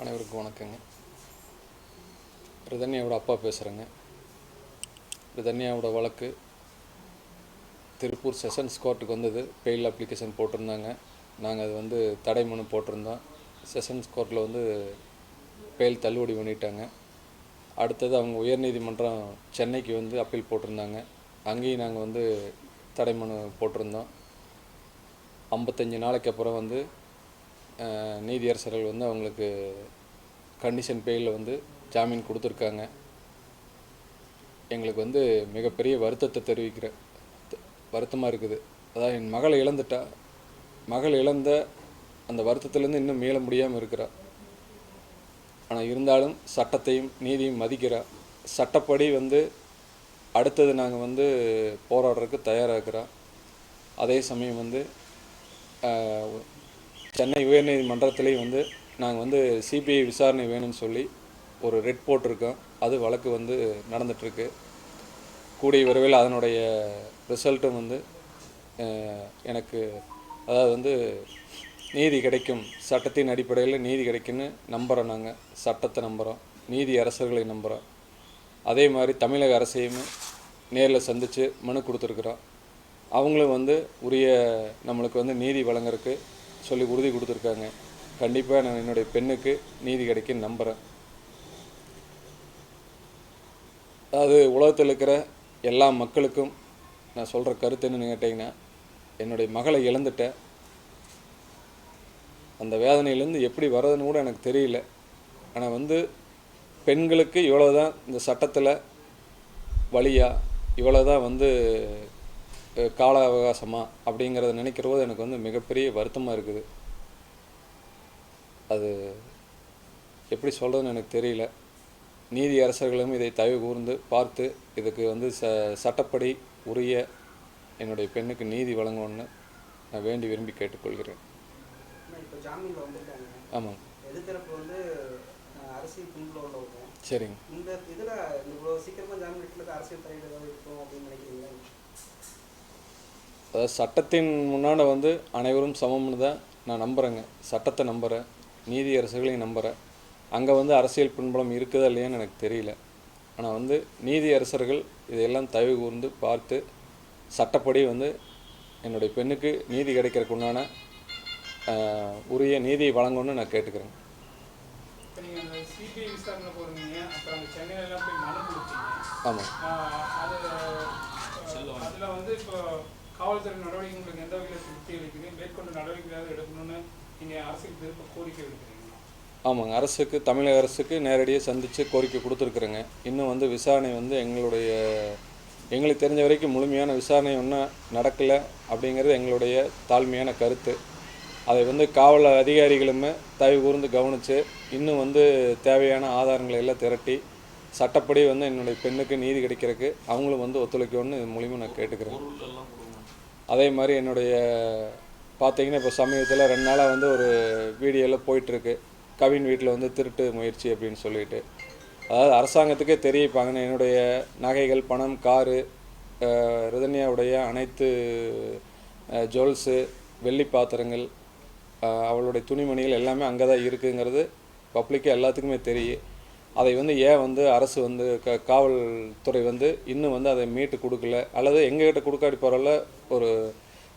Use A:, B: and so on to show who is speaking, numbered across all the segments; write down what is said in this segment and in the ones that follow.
A: அனைவருக்கும் வணக்கங்க. ரிதன்யாவோட அப்பா பேசுகிறேங்க. ரிதன்யாவோட வழக்கு திருப்பூர் செஷன்ஸ் கோர்ட்டுக்கு வந்தது. பெயில் அப்ளிகேஷன் போட்டிருந்தாங்க. நாங்கள் அது தடை மனு போட்டிருந்தோம். செஷன்ஸ் கோர்ட்டில் பெயில் தள்ளுபடி பண்ணிட்டாங்க. அடுத்தது அவங்க உயர்நீதிமன்றம் சென்னைக்கு அப்பீல் போட்டிருந்தாங்க. அங்கேயும் நாங்கள் தடை மனு போட்டிருந்தோம். 55 நாளைக்கு அப்புறம் நீதியரசர்கள் அவங்களுக்கு கண்டிஷன் பெயிலில் ஜாமீன் கொடுத்துருக்காங்க. எங்களுக்கு மிகப்பெரிய வருத்தமாக இருக்குது. அதாவது என் மகளை இழந்துட்டா. மகள் இழந்த அந்த வருத்தத்துலேருந்து இன்னும் மீள முடியாமல் இருக்கிறா. ஆனால் இருந்தாலும் சட்டத்தையும் நீதியும் மதிக்கிறா. சட்டப்படி அடுத்தது நாங்கள் போராடுறதுக்கு தயாராக இருக்கிறோம். அதே சமயம் சென்னை உயர்நீதிமன்றத்திலையும் நாங்கள் சிபிஐ விசாரணை வேணும்னு சொல்லி ஒரு ரெட் போட்டிருக்கோம். அது வழக்கு நடந்துகிட்ருக்கு. கூடிய விரைவில் அதனுடைய ரிசல்ட்டும் எனக்கு அதாவது நீதி கிடைக்கும், சட்டத்தின் அடிப்படையில் நீதி கிடைக்குன்னு நம்புகிறோம். நாங்கள் சட்டத்தை நம்புகிறோம், நீதி அரசர்களை நம்புகிறோம். அதே மாதிரி தமிழக அரசையும் நேரில் சந்தித்து மனு கொடுத்துருக்குறோம். அவங்களும் உரிய நம்மளுக்கு நீதி வழங்குறதுக்கு சொல்லி உறுதி கொடுத்துருக்காங்க. கண்டிப்பாக நான் என்னுடைய பெண்ணுக்கு நீதி கிடைக்குன்னு நம்புகிறேன். அதாவது உலகத்தில் இருக்கிற எல்லா மக்களுக்கும் நான் சொல்கிற கருத்து என்னன்னு கேட்டிங்கன்னா, என்னுடைய மகளை இழந்துட்டேன். அந்த வேதனையிலேருந்து எப்படி வர்றதுன்னு கூட எனக்கு தெரியல. ஆனால் பெண்களுக்கு இவ்வளோ தான் இந்த சட்டத்தில் வழியா, இவ்வளோ தான் கால அவகாசமா அப்படிங்கிறத நினைக்கிற போது எனக்கு மிகப்பெரிய வருத்தமாக இருக்குது. அது எப்படி சொல்கிறதுன்னு எனக்கு தெரியல. நீதி அரசர்களும் இதை தயவு கூர்ந்து பார்த்து இதுக்கு சட்டப்படி உரிய என்னுடைய பெண்ணுக்கு நீதி வழங்கணும்னு நான் வேண்டி விரும்பி கேட்டுக்கொள்கிறேன். ஆமாங்க. சரிங்க. அதாவது சட்டத்தின் முன்னாடி அனைவரும் சமம்னு தான் நான் நம்புகிறேங்க. சட்டத்தை நம்புகிறேன், நீதி அரசுகளையும் நம்புகிறேன். அங்கே அரசியல் பின்புலம் இருக்குதா இல்லையான்னு எனக்கு தெரியல. ஆனால் நீதி அரசர்கள் இதையெல்லாம் தயவு கூர்ந்து பார்த்து சட்டப்படி என்னுடைய பெண்ணுக்கு நீதி கிடைக்கிறதுக்கு உண்டான உரிய நீதியை வழங்கணும்னு நான் கேட்டுக்கிறேங்க. ஆமாம்.
B: காவல்துறை நடவடிக்கை உங்களுக்கு எந்த வகையில் திருப்தி அளிக்குது? மேற்கொண்டு நடவடிக்கையாக எடுக்கணும்னு நீங்கள் அரசுக்கு திரும்ப கோரிக்கை எடுக்கிறீங்களா?
A: ஆமாங்க. அரசுக்கு, தமிழக அரசுக்கு நேரடியாக சந்தித்து கோரிக்கை கொடுத்துருக்குறேங்க. இன்னும் விசாரணை எங்களுக்கு தெரிஞ்ச வரைக்கும் முழுமையான விசாரணை ஒன்றும் நடக்கலை அப்படிங்கிறது எங்களுடைய தாழ்மையான கருத்து. அதை காவல் அதிகாரிகளுமே தயவு கூர்ந்து கவனித்து இன்னும் தேவையான ஆதாரங்களை எல்லாம் திரட்டி சட்டப்படி என்னுடைய பெண்ணுக்கு நீதி கிடைக்கிறதுக்கு அவங்களும் ஒத்துழைக்கணும்னு இது மூலிமா நான் கேட்டுக்கிறேன். அதே மாதிரி என்னுடைய பார்த்தீங்கன்னா இப்போ சமீபத்தில் 2 நாளாக ஒரு வீடியோவில் போயிட்டுருக்கு. கவின் வீட்டில் திருட்டு முயற்சி அப்படின்னு சொல்லிட்டு. அதாவது அரசாங்கத்துக்கே தெரிவிப்பாங்கன்னு என்னுடைய நகைகள், பணம், காரு, ரிதன்யாவுடைய அனைத்து ஜுவல்ஸு, வெள்ளி பாத்திரங்கள், அவளுடைய துணிமணிகள் எல்லாமே அங்கே தான் இருக்குங்கிறது பப்ளிக்காக எல்லாத்துக்குமே தெரியும். அதை ஏன் அரசு காவல்துறை இன்னும் அதை மீட்டு கொடுக்கல, அல்லது எங்ககிட்ட கொடுக்காடி போகிறல ஒரு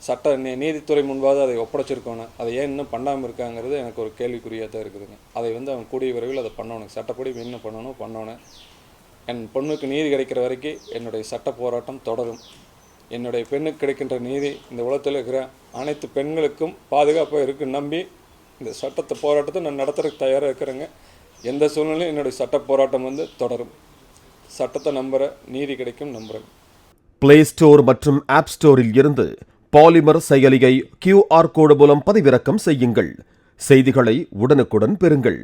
A: சட்ட நீதித்துறை முன்பாக அதை ஒப்படைச்சிருக்கணும். அதை ஏன் இன்னும் பண்ணாமல் இருக்காங்கிறது எனக்கு ஒரு கேள்விக்குறியாக தான் இருக்குதுங்க. அதை அவன் கூடிய விரைவில் அதை பண்ணணும். சட்டப்படி இன்னும் பண்ணணும். என் பொண்ணுக்கு நீதி கிடைக்கிற வரைக்கும் என்னுடைய சட்ட போராட்டம் தொடரும். என்னுடைய பெண்ணுக்கு கிடைக்கின்ற நீதி இந்த உலகத்தில் இருக்கிற அனைத்து பெண்களுக்கும் பாதுகாப்பாக இருக்குன்னு நம்பி இந்த சட்டத்தை போராட்டத்தை நான் நடத்துறதுக்கு தயாராக இருக்கிறேங்க. எந்த சூழ்நிலையும் என்னுடைய சட்ட போராட்டம் தொடரும். சட்டத்தை நம்புகிற, நீதி கிடைக்கும் நம்புகிறேன்.
C: பிளே ஸ்டோர் மற்றும் ஆப் ஸ்டோரில் இருந்து பாலிமர் செயலியை QR கோடு மூலம் பதிவிறக்கம் செய்யுங்கள். செய்திகளை உடனுக்குடன் பெறுங்கள்.